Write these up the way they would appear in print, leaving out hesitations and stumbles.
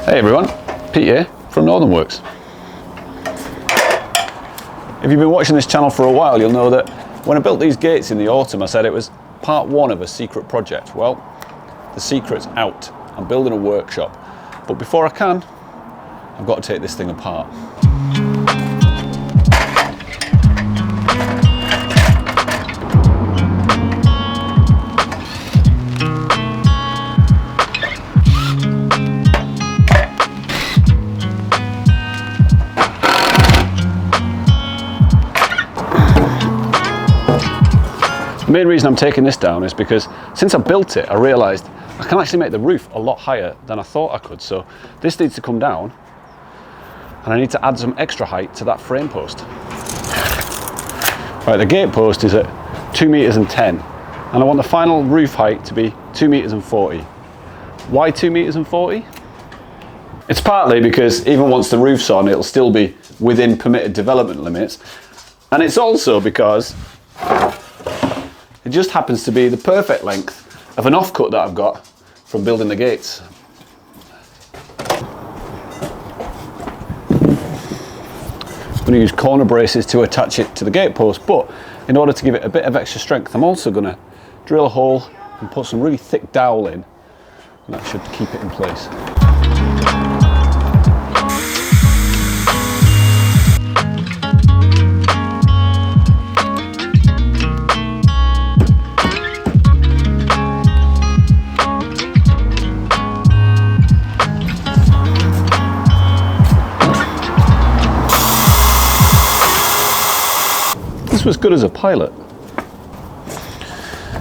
Hey everyone, Pete here from Northern Works. If you've been watching this channel for a while, you'll know that when I built these gates in the autumn, I said it was part one of a secret project. Well, the secret's out. I'm building a workshop, but before I can, I've got to take this thing apart. The main reason I'm taking this down is because since I built it, I realised I can actually make the roof a lot higher than I thought I could. So this needs to come down and I need to add some extra height to that frame post. Right, the gate post is at 2 meters and 10 and I want the final roof height to be 2 meters and 40. Why 2 meters and 40? It's partly because even once the roof's on, it'll still be within permitted development limits. And it's also because it just happens to be the perfect length of an offcut that I've got from building the gates. I'm going to use corner braces to attach it to the gate post, but in order to give it a bit of extra strength, I'm also going to drill a hole and put some really thick dowel in, and that should keep it in place. Was good as a pilot,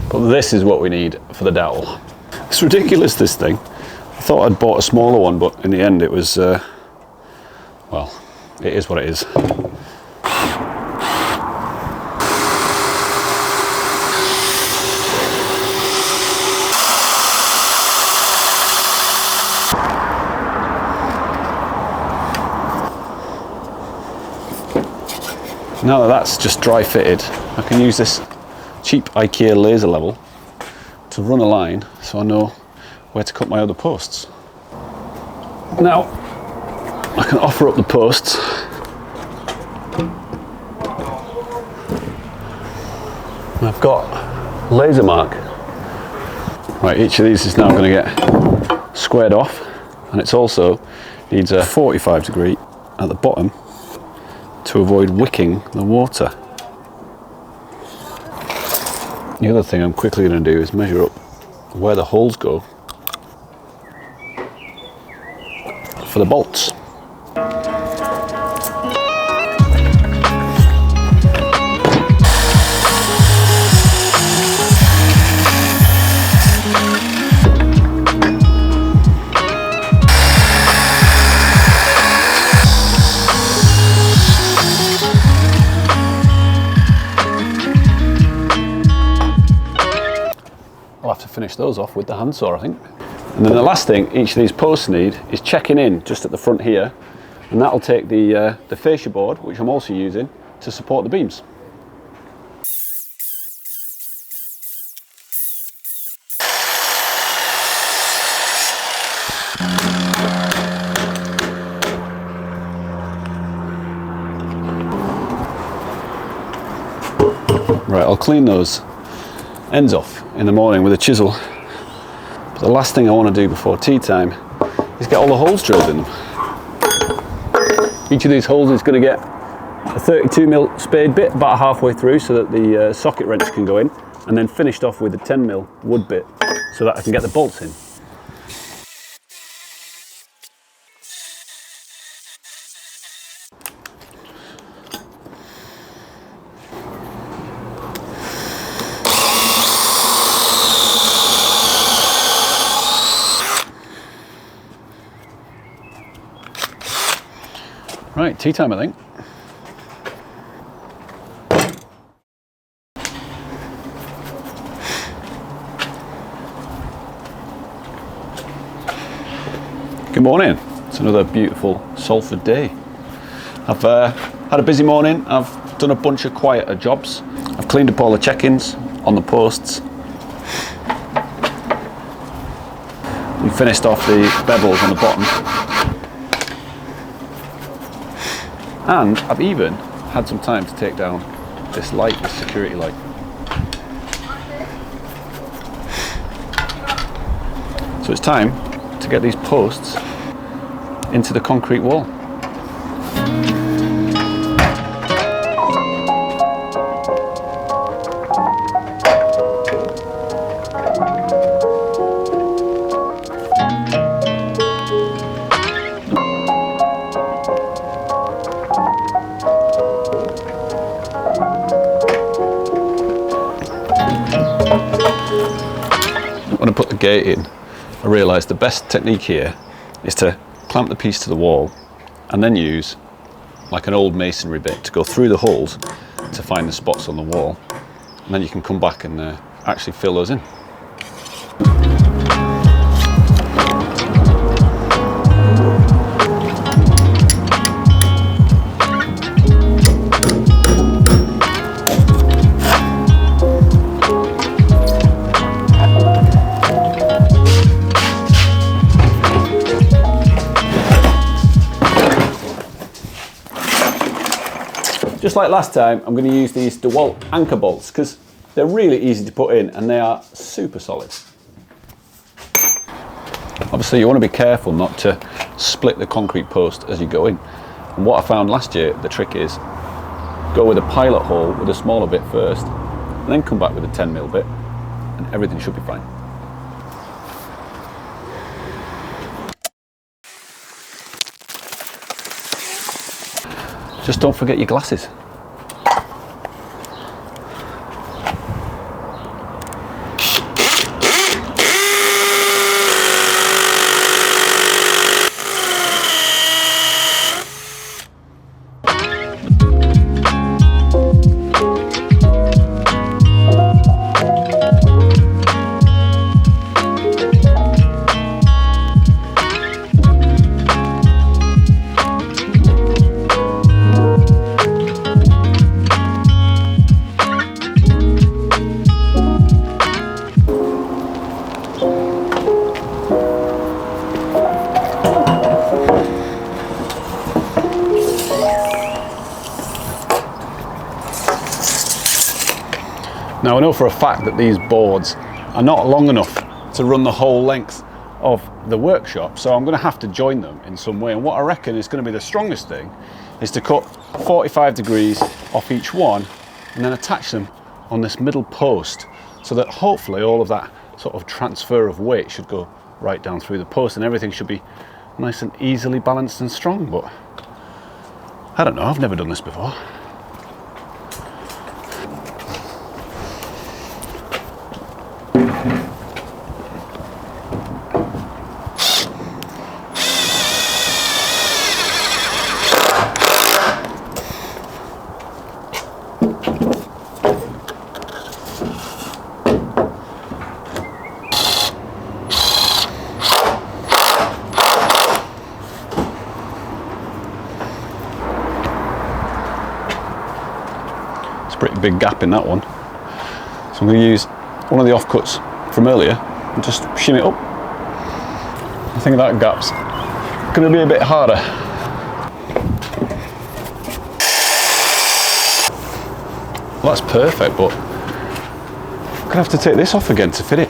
but this is what we need for the dowel. It's ridiculous, this thing. I thought I'd bought a smaller one, but in the end it was well, it is what it is. Now that that's just dry fitted, I can use this cheap IKEA laser level to run a line so I know where to cut my other posts. Now I can offer up the posts. I've got laser mark. Right, each of these is now going to get squared off, and it's also needs a 45 degree at the bottom to avoid wicking the water. The other thing I'm quickly going to do is measure up where the holes go for the bolts. I'll have to finish those off with the handsaw, I think. And then the last thing each of these posts need is checking in just at the front here, and that'll take the fascia board, which I'm also using, to support the beams. Right, I'll clean those ends off in the morning with a chisel. But the last thing I want to do before tea time is get all the holes drilled in them. Each of these holes is going to get a 32mm spade bit about halfway through so that the socket wrench can go in, and then finished off with a 10mm wood bit so that I can get the bolts in. Right, tea time I think. Good morning. It's another beautiful Salford day. I've had a busy morning. I've done a bunch of quieter jobs. I've cleaned up all the check-ins on the posts. We finished off the bevels on the bottom. And I've even had some time to take down this light, this security light. So it's time to get these posts into the concrete wall. When I put the gate in, I realised the best technique here is to clamp the piece to the wall and then use like an old masonry bit to go through the holes to find the spots on the wall, and then you can come back and actually fill those in. Just like last time, I'm going to use these DeWalt anchor bolts because they're really easy to put in and they are super solid. Obviously you want to be careful not to split the concrete post as you go in. And what I found last year, the trick is go with a pilot hole with a smaller bit first and then come back with a 10mm bit and everything should be fine. Just don't forget your glasses. Now I know for a fact that these boards are not long enough to run the whole length of the workshop, so I'm going to have to join them in some way, and what I reckon is going to be the strongest thing is to cut 45 degrees off each one and then attach them on this middle post so that hopefully all of that sort of transfer of weight should go right down through the post and everything should be nice and easily balanced and strong. But I don't know, I've never done this before. Pretty big gap in that one, so I'm going to use one of the offcuts from earlier and just shim it up. I think that gap's going to be a bit harder. Well, that's perfect, but I'm going to have to take this off again to fit it.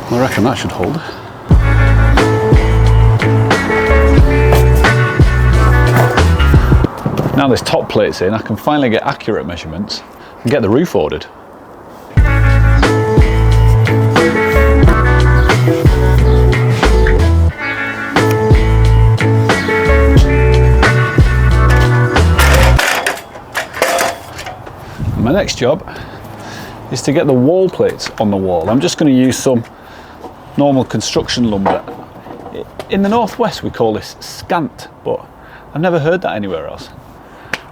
I reckon that should hold. Now this top plate's in, I can finally get accurate measurements and get the roof ordered. My next job is to get the wall plates on the wall. I'm just going to use some normal construction lumber. In the northwest we call this scant, but I've never heard that anywhere else.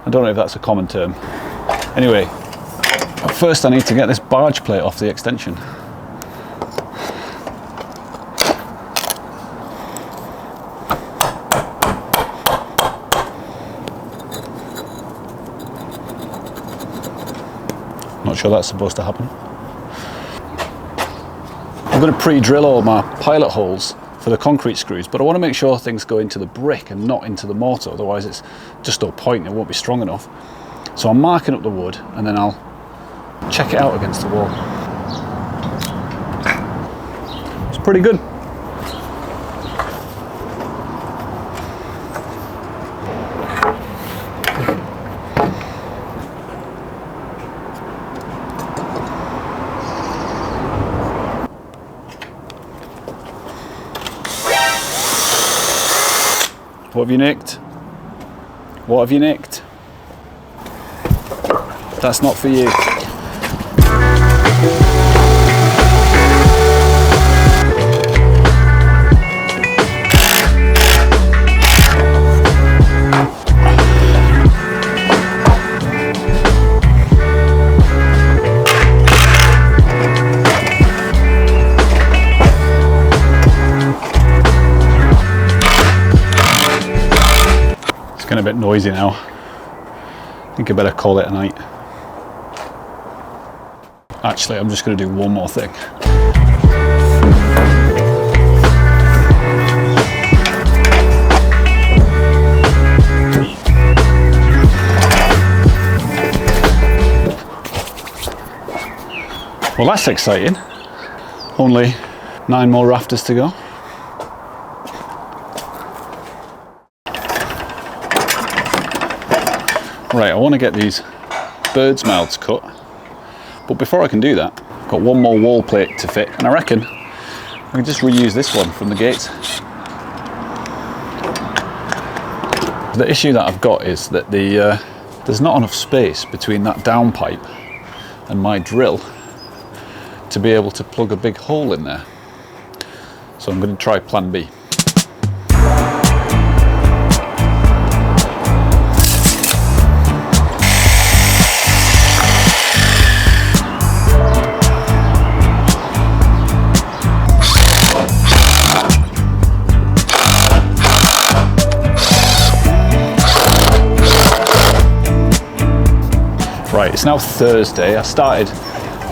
I don't know if that's a common term. Anyway, first I need to get this barge plate off the extension. Not sure that's supposed to happen. I'm going to pre-drill all my pilot holes for the concrete screws, but I want to make sure things go into the brick and not into the mortar, otherwise it's just no point, it won't be strong enough. So I'm marking up the wood and then I'll check it out against the wall. It's pretty good. What have you nicked? What have you nicked? That's not for you. It's getting a bit noisy now. I think I better call it a night. Actually, I'm just going to do one more thing. Well, that's exciting. Only 9 more rafters to go. Right, I want to get these birds' mouths cut, but before I can do that, I've got one more wall plate to fit, and I reckon I can just reuse this one from the gates. The issue that I've got is that there's not enough space between that down pipe and my drill to be able to plug a big hole in there. So I'm going to try plan B. Right, it's now Thursday. I started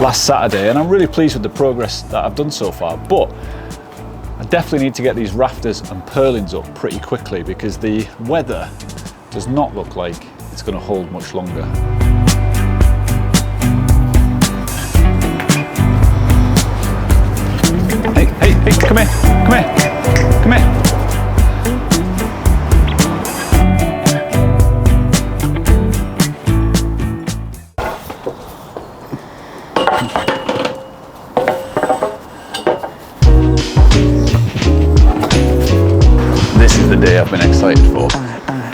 last Saturday and I'm really pleased with the progress that I've done so far, but I definitely need to get these rafters and purlins up pretty quickly because the weather does not look like it's going to hold much longer. Hey, come here, come here. This is the day I've been excited for.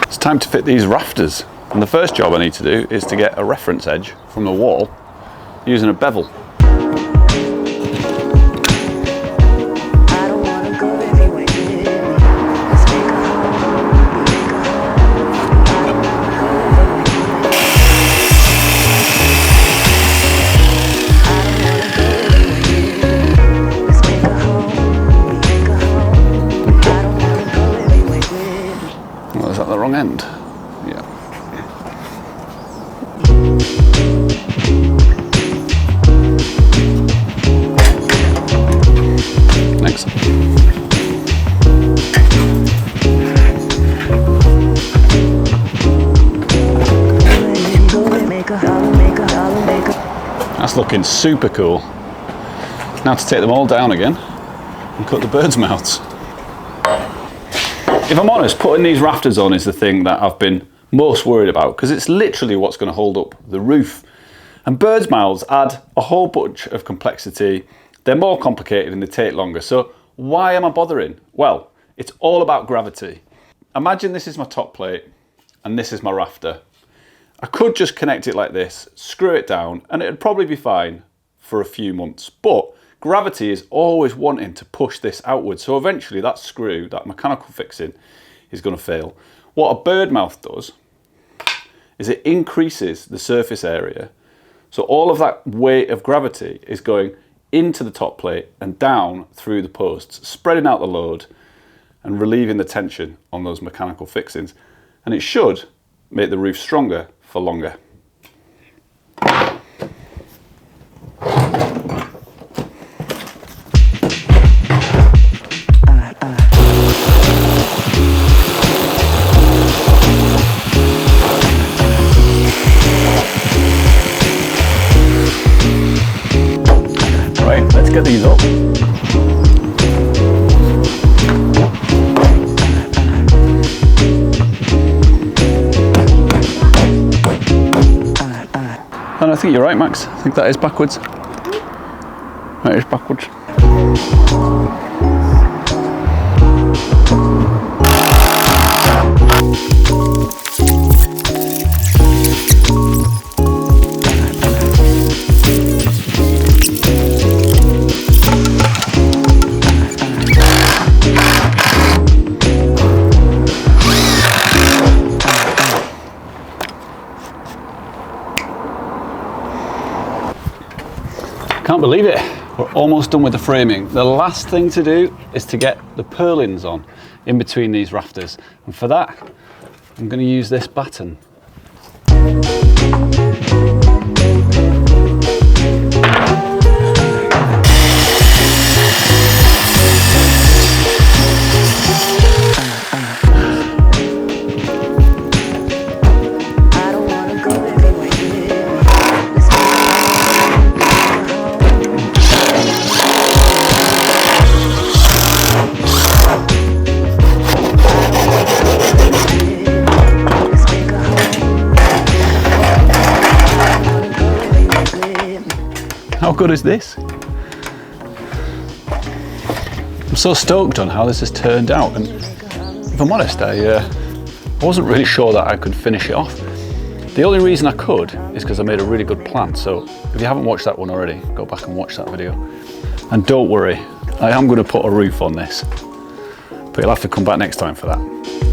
It's time to fit these rafters. And the first job I need to do is to get a reference edge from the wall using a bevel. Is that the wrong end? Yeah. Next. That's looking super cool. Now to take them all down again and cut the birds' mouths. If I'm honest, putting these rafters on is the thing that I've been most worried about because it's literally what's going to hold up the roof. And birds' mouths add a whole bunch of complexity. They're more complicated and they take longer. So why am I bothering? Well, it's all about gravity. Imagine this is my top plate and this is my rafter. I could just connect it like this, screw it down, and it'd probably be fine for a few months. But gravity is always wanting to push this outwards, so eventually that screw, that mechanical fixing, is going to fail. What a bird mouth does is it increases the surface area. So all of that weight of gravity is going into the top plate and down through the posts, spreading out the load and relieving the tension on those mechanical fixings. And it should make the roof stronger for longer. Right, let's get these up. And I think you're right, Max. I think that is backwards. That is backwards. Can't believe it, we're almost done with the framing. The last thing to do is to get the purlins on in between these rafters. And for that, I'm going to use this batten. How good is this? I'm so stoked on how this has turned out, and if I'm honest, I wasn't really sure that I could finish it off. The only reason I could is because I made a really good plan, so if you haven't watched that one already, go back and watch that video. And don't worry, I am going to put a roof on this, but you'll have to come back next time for that.